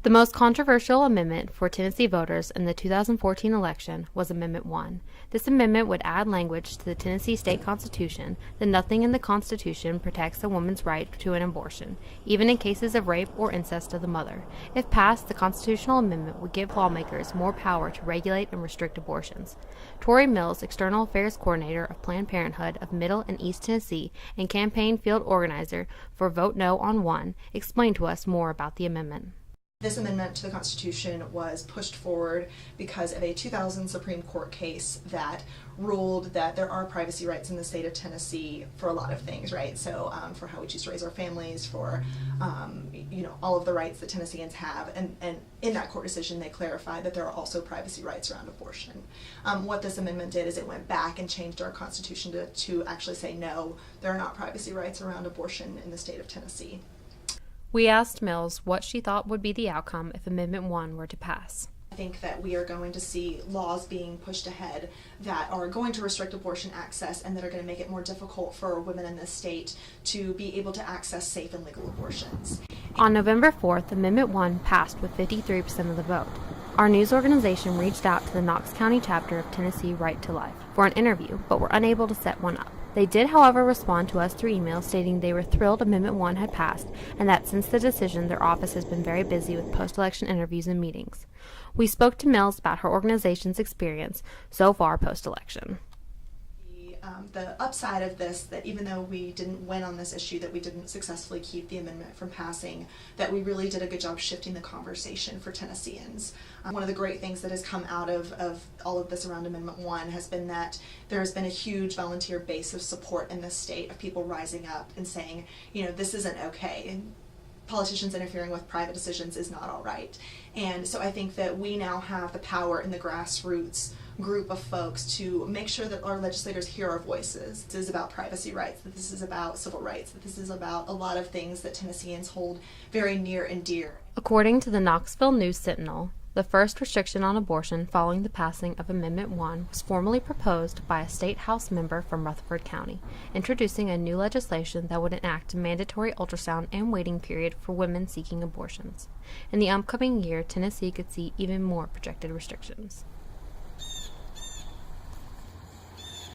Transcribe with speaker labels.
Speaker 1: The most controversial amendment for Tennessee voters in the 2014 election was Amendment 1. This amendment would add language to the Tennessee state constitution that nothing in the Constitution protects a woman's right to an abortion, even in cases of rape or incest of the mother. If passed, the constitutional amendment would give lawmakers more power to regulate and restrict abortions. Tori Mills, External Affairs Coordinator of Planned Parenthood of Middle and East Tennessee and campaign field organizer for Vote No on 1, explained to us more about the amendment.
Speaker 2: This amendment to the Constitution was pushed forward because of a 2000 Supreme Court case that ruled that there are privacy rights in the state of Tennessee for a lot of things, right? So for how we choose to raise our families, for all of the rights that Tennesseans have, and in that court decision they clarified that there are also privacy rights around abortion. What this amendment did is it went back and changed our Constitution to actually say no, there are not privacy rights around abortion in the state of Tennessee.
Speaker 1: We asked Mills what she thought would be the outcome if Amendment 1 were to pass.
Speaker 2: I think that we are going to see laws being pushed ahead that are going to restrict abortion access and that are going to make it more difficult for women in this state to be able to access safe and legal abortions.
Speaker 1: On November 4th, Amendment 1 passed with 53% of the vote. Our news organization reached out to the Knox County chapter of Tennessee Right to Life for an interview, but were unable to set one up. They did, however, respond to us through email stating they were thrilled Amendment 1 had passed and that since the decision, their office has been very busy with post-election interviews and meetings. We spoke to Mills about her organization's experience so far post-election.
Speaker 2: The upside of this, that even though we didn't win on this issue, that we didn't successfully keep the amendment from passing, that we really did a good job shifting the conversation for Tennesseans. One of the great things that has come out of all of this around Amendment 1 has been that there has been a huge volunteer base of support in this state of people rising up and saying, this isn't okay. Politicians interfering with private decisions is not all right. And so I think that we now have the power in the grassroots group of folks to make sure that our legislators hear our voices. This is about privacy rights, that this is about civil rights, that this is about a lot of things that Tennesseans hold very near and dear.
Speaker 1: According to the Knoxville News Sentinel, the first restriction on abortion following the passing of Amendment 1 was formally proposed by a state house member from Rutherford County, introducing a new legislation that would enact a mandatory ultrasound and waiting period for women seeking abortions. In the upcoming year, Tennessee could see even more projected restrictions.